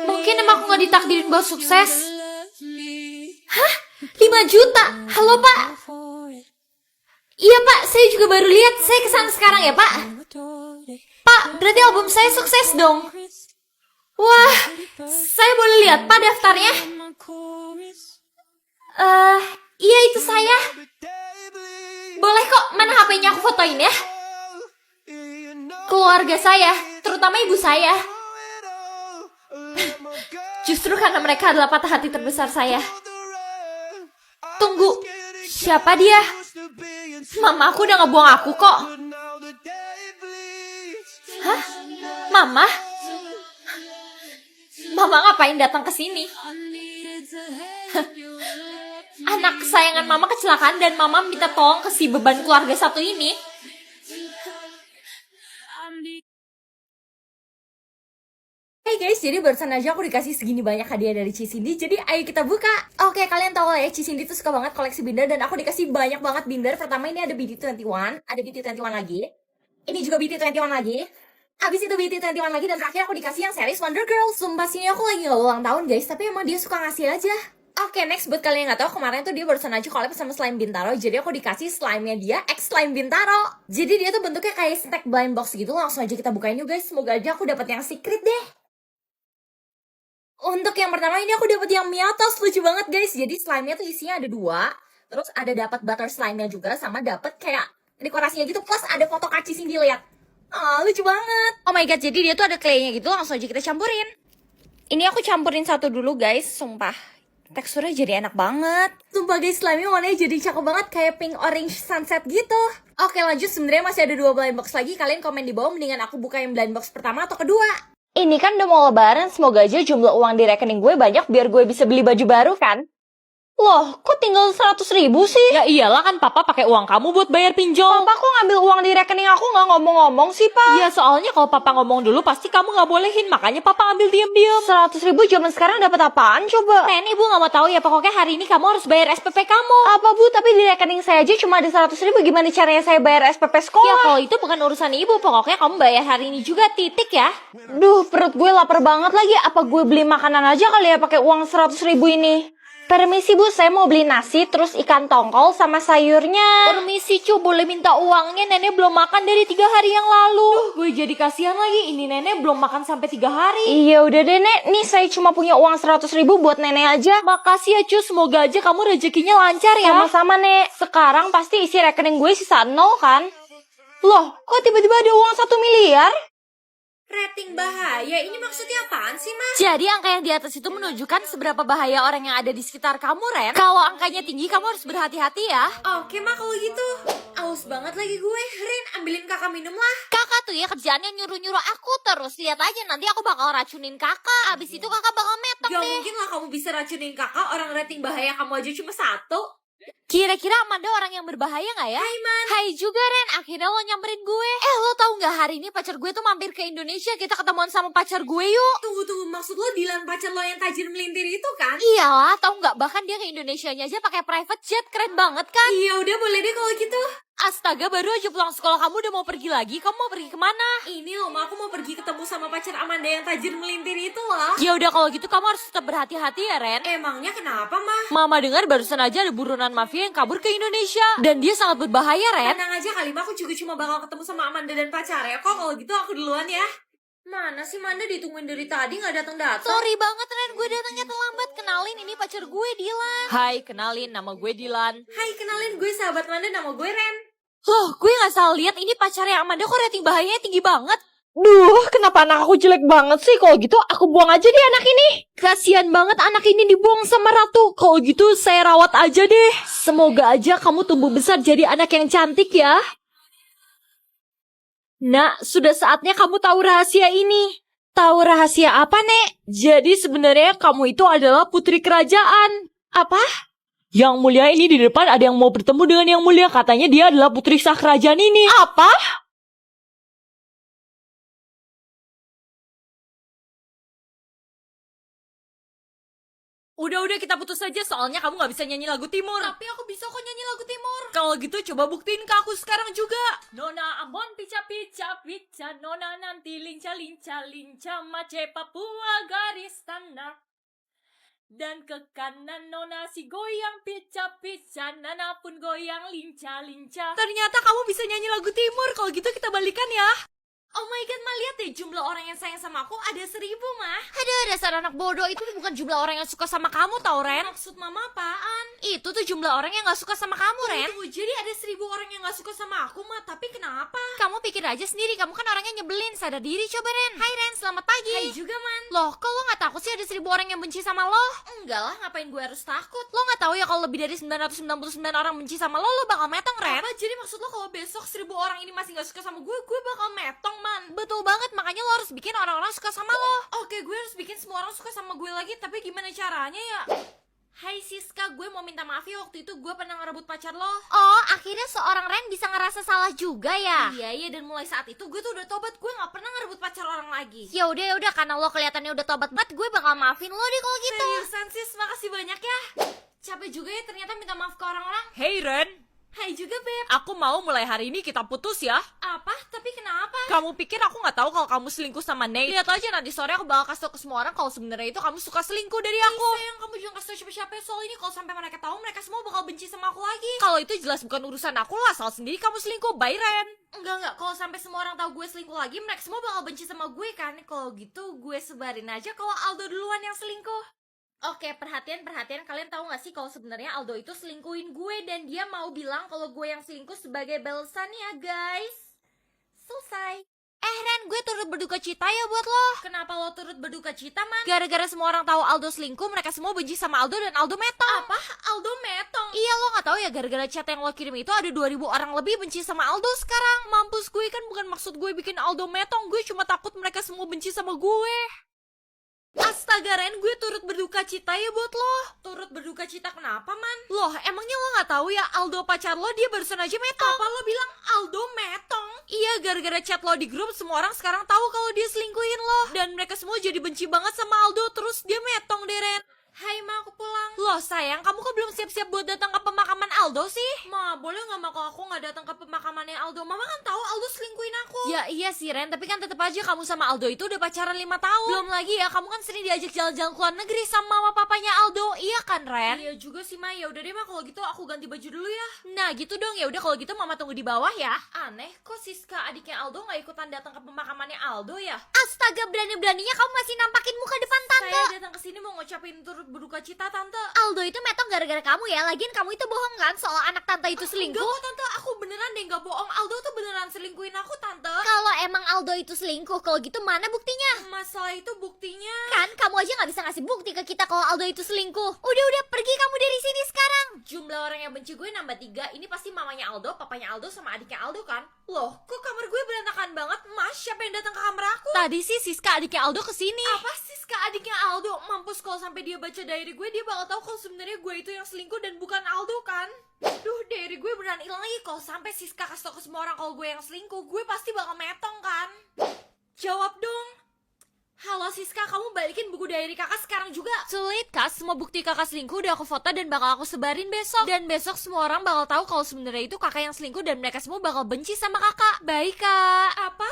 Mungkin emang aku gak ditakdirin buat sukses. Hah? 5 juta? Halo Pak? Iya Pak, saya juga baru lihat. Saya kesana sekarang ya Pak. Pak, berarti album saya sukses dong. Wah, saya boleh lihat Pak daftarnya? Iya itu saya. Boleh kok, mana HP-nya aku fotoin ya? Keluarga saya, terutama ibu saya. Justru karena mereka adalah patah hati terbesar saya. Tunggu, siapa dia? Mama aku udah ngebuang aku kok. Hah? Mama? Mama ngapain datang ke sini? Anak kesayangan mama kecelakaan dan mama minta tolong ke si beban keluarga satu ini. Hey guys, jadi barusan aja aku dikasih segini banyak hadiah dari Cisindi. Jadi ayo kita buka. Oke, kalian tahu lah ya, Cisindi tuh suka banget koleksi binder. Dan aku dikasih banyak banget binder. Pertama ini ada BT21, ada BT21 lagi. Ini juga BT21 lagi. Habis itu BT21 lagi. Dan terakhir aku dikasih yang series Wonder Girl. Sumpah sini aku lagi gak ulang tahun guys, tapi emang dia suka ngasih aja. Oke, next buat kalian yang gak tahu, kemarin tuh dia barusan aja collab sama slime Bintaro. Jadi aku dikasih slime-nya dia, X slime Bintaro. Jadi dia tuh bentuknya kayak snack blind box gitu. Langsung aja kita bukain yuk guys. Semoga aja aku dapat yang secret deh. Untuk yang pertama ini aku dapat yang Miatos, lucu banget guys. Jadi slime-nya tuh isinya ada 2. Terus ada dapat butter slime-nya juga, sama dapat kayak dekorasinya gitu. Plus ada foto Kak Cisindi, lihat. Lucu banget. Oh my god, jadi dia tuh ada clay-nya gitu. Langsung aja kita campurin. Ini aku campurin satu dulu guys, sumpah. Teksturnya jadi enak banget. Sumpah guys, slime-nya warnanya jadi cakep banget, kayak pink orange sunset gitu. Oke lanjut, sebenarnya masih ada 2 blind box lagi. Kalian komen di bawah mendingan aku buka yang blind box pertama atau kedua. Ini kan udah mau lebaran, semoga aja jumlah uang di rekening gue banyak biar gue bisa beli baju baru kan. Loh, kok tinggal 100.000 sih? Ya iyalah, kan papa pakai uang kamu buat bayar pinjol. Papa kok ngambil uang di rekening aku nggak ngomong-ngomong sih, Pak? Iya, soalnya kalau papa ngomong dulu pasti kamu nggak bolehin, makanya papa ambil diam-diam. 100.000 zaman sekarang dapat apaan coba? Ren, ibu nggak mau tahu ya, pokoknya hari ini kamu harus bayar SPP kamu. Apa Bu, tapi di rekening saya aja cuma ada 100.000, gimana caranya saya bayar SPP Ya sekolah? kalau itu bukan urusan ibu, pokoknya kamu bayar hari ini juga, titik ya. Duh, perut gue lapar banget lagi. Apa gue beli makanan aja kali ya pakai uang 100.000 ini? Permisi Bu, saya mau beli nasi, terus ikan tongkol sama sayurnya. Permisi cu, boleh minta uangnya, nenek belum makan dari 3 hari yang lalu. Gue jadi kasihan lagi, ini nenek belum makan sampai 3 hari. Iya udah deh Nek, nih saya cuma punya uang 100.000 buat nenek aja. Makasih ya cu, semoga aja kamu rezekinya lancar ya. Sama-sama Nek, sekarang pasti isi rekening gue sisa 0 kan? Loh, kok tiba-tiba ada uang 1 miliar? Rating bahaya, ini maksudnya apaan sih, Mas? Jadi angka yang di atas itu menunjukkan seberapa bahaya orang yang ada di sekitar kamu, Ren. Kalau angkanya tinggi, kamu harus berhati-hati ya. Oke, Mak, kalau gitu. Aus banget lagi gue. Ren, ambilin kakak minum lah. Kakak tuh ya kerjaannya nyuruh-nyuruh aku terus. Lihat aja, nanti aku bakal racunin kakak. Abis itu kakak bakal metok Gak deh. mungkin lah kamu bisa racunin kakak, orang rating bahaya kamu aja cuma 1. Kira-kira Amanda orang yang berbahaya gak ya? Hai, Man. Hai juga, Ren. Akhirnya lo nyamperin gue. Lo tahu gak hari ini pacar gue tuh mampir ke Indonesia. Kita ketemuan sama pacar gue yuk. Tunggu, maksud lo Dilan pacar lo yang tajir melintir itu kan? Iyalah, tahu nggak, bahkan dia ke Indonesianya aja pakai private jet, keren banget kan? Iya, udah boleh deh kalau gitu. Astaga, baru aja pulang sekolah kamu udah mau pergi lagi. Kamu mau pergi kemana? Ini loh, Ma, aku mau pergi ketemu sama pacar Amanda yang tajir melintir itu loh. Ya udah kalau gitu kamu harus tetap berhati-hati ya, Ren. Emangnya kenapa, Ma? Mama dengar barusan aja ada buronan mafia yang kabur ke Indonesia dan dia sangat berbahaya, Ren. Tenang aja kali, Ma, aku juga cuma bakal ketemu sama Amanda dan pacarnya kok. Kalau gitu aku duluan ya. Mana sih Manda, ditungguin dari tadi nggak datang-datang? Sorry banget, Ren, gue datangnya terlambat. Kenalin, ini pacar gue, Dilan. Hai, kenalin, nama gue Dilan. Hai, kenalin, gue sahabat Manda, nama gue Ren. Loh, gue gak salah lihat ini pacarnya Amanda kok rating bahayanya tinggi banget. Duh, kenapa anak aku jelek banget sih? Kalau gitu aku buang aja deh anak ini. Kasian banget anak ini dibuang sama Ratu. Kalau gitu saya rawat aja deh. Semoga aja kamu tumbuh besar jadi anak yang cantik ya. Nak, sudah saatnya kamu tahu rahasia ini. Tahu rahasia apa, Nek? Jadi sebenarnya kamu itu adalah putri kerajaan. Apa? Yang mulia ini di depan ada yang mau bertemu dengan yang mulia. Katanya dia adalah putri sah kerajaan ini. Apa? Udah, kita putus aja soalnya kamu gak bisa nyanyi lagu timur. Tapi aku bisa kok nyanyi lagu timur. Kalau gitu coba buktiin ke aku sekarang juga. Nona Ambon pica pica pica, nona nanti linca linca linca, mace Papua garis tanah. Dan ke kanan nona si goyang pica pica, nana pun goyang linca linca. Ternyata kamu bisa nyanyi lagu timur. Kalau gitu kita balikan ya. Oh my god, Ma, lihat deh jumlah orang yang sayang sama aku ada 1.000, Ma. Aduh, dasar anak bodoh. Itu bukan jumlah orang yang suka sama kamu tau, Ren. Maksud Mama apaan? Itu tuh jumlah orang yang gak suka sama kamu, Ren. Tunggu, jadi ada 1.000 orang yang gak suka sama aku, Ma. Tapi kenapa? Kamu pikir aja sendiri, kamu kan orangnya nyebelin. Sadar diri coba, Ren. Hai, Ren, selamat pagi. Hai juga, Man. Loh, kok lo gak takut sih ada 1.000 orang yang benci sama lo? Enggak lah, ngapain gue harus takut? Lo gak tahu ya kalau lebih dari 999 orang benci sama lo bakal metong, Ren? Apa? Jadi maksud lo kalau besok 1.000 orang ini masih gak suka sama gue bakal metong, Man. Betul banget, makanya lo harus bikin orang-orang suka sama lo. Oke, gue harus bikin semua orang suka sama gue lagi, tapi gimana caranya ya? Hai Siska, gue mau minta maaf ya waktu itu gue pernah ngerebut pacar lo. Oh, akhirnya seorang Ren bisa ngerasa salah juga ya? Iya, dan mulai saat itu gue tuh udah tobat, gue gak pernah ngerebut pacar orang lagi. Ya udah, karena lo kelihatannya udah tobat banget, gue bakal maafin lo deh kalau gitu. Seriusan sis, makasih banyak ya. Capek juga ya ternyata minta maaf ke orang-orang. Hey Ren, Hai juga Beb. aku mau mulai hari ini kita putus ya. Apa? Tapi kenapa? Kamu pikir aku nggak tahu kalau kamu selingkuh sama Nate? Lihat aja nanti sore aku bakal kasih tau ke semua orang kalau sebenarnya itu kamu suka selingkuh dari aku. Sayang, kamu jangan kasih tau siapa-siapa soal ini. Kalau sampai mereka tahu, mereka semua bakal benci sama aku lagi. Kalau itu jelas bukan urusan aku lah, salah sendiri kamu selingkuh. Bye Ren. Enggak, kalau sampai semua orang tahu gue selingkuh lagi, mereka semua bakal benci sama gue kan. Kalau gitu gue sebarin aja kalau Aldo duluan yang selingkuh. Oke, perhatian, kalian tahu gak sih kalau sebenarnya Aldo itu selingkuhin gue dan dia mau bilang kalau gue yang selingkuh sebagai balasan ya, guys. Selesai. Ren, gue turut berduka cita ya buat lo. Kenapa lo turut berduka cita, Man? Gara-gara semua orang tahu Aldo selingkuh, mereka semua benci sama Aldo dan Aldo metong. Apa? Aldo metong? Iya, lo gak tahu ya gara-gara chat yang lo kirim itu ada 2.000 orang lebih benci sama Aldo sekarang. Mampus gue, kan bukan maksud gue bikin Aldo metong, gue cuma takut mereka semua benci sama gue. Astaga Ren, gue turut berduka cita ya buat lo. Turut berduka cita kenapa, Man? Loh, emangnya lo gak tahu ya Aldo pacar lo dia barusan aja metong? Apa lo bilang Aldo metong? Iya, gara-gara chat lo di grup semua orang sekarang tahu kalau dia selingkuhin lo. Dan mereka semua jadi benci banget sama Aldo, terus dia metong deh, Ren. Hai Ma, aku pulang. Loh sayang, kamu kok belum siap-siap buat datang ke pemakaman Aldo sih? Ma, boleh gak Ma kalau aku gak datang ke pemakamannya Aldo? Mama kan tahu Aldo selingkuhin aku. Ya iya sih Ren, tapi kan tetap aja kamu sama Aldo itu udah pacaran 5 tahun. Belum lagi ya, kamu kan sering diajak jalan-jalan ke luar negeri sama mama papanya Aldo. Iya kan Ren? Iya juga sih Ma, ya udah deh Ma, kalau gitu aku ganti baju dulu ya. Nah gitu dong, ya udah kalau gitu mama tunggu di bawah ya. Aneh, kok Siska adiknya Aldo gak ikutan datang ke pemakamannya Aldo ya? Astaga, berani-beraninya kamu masih nampakin muka depan tante. Saya datang ke sini mau ngucapin turut berduka cita Tante. Aldo itu metong gara-gara kamu ya. Lagian kamu itu bohong kan soal anak tante itu selingkuh? Enggak kok Tante, aku beneran deh gak bohong. Aldo tuh beneran selingkuhin aku Tante. Kalau emang Aldo itu selingkuh, kalau gitu mana buktinya? Masalah itu buktinya. Kan kamu aja gak bisa ngasih bukti ke kita kalau Aldo itu selingkuh. Udah pergi kamu dari sini sekarang. Jumlah orang yang benci gue nambah 3. Ini pasti mamanya Aldo, papanya Aldo, sama adiknya Aldo kan? Loh, kok kamar gue berantakan banget? Mas, siapa yang datang ke kamar aku? Tadi sih Siska adiknya Aldo kesini. Apa Siska adiknya Aldo? Mampus, kalau sampai dia baca diary gue, dia bakal tahu kalau sebenarnya gue itu yang selingkuh dan bukan Aldo kan? Duh, diary gue beneran hilang lagi. Kalau sampai Siska kasih tau ke semua orang kalau gue yang selingkuh, gue pasti bakal metong kan? Jawab dong. Halo Siska, kamu balikin buku diary kakak sekarang juga. Sulit kak, semua bukti kakak selingkuh udah aku foto dan bakal aku sebarin besok. Dan besok semua orang bakal tahu kalau sebenarnya itu kakak yang selingkuh dan mereka semua bakal benci sama kakak. Baik kak. Apa?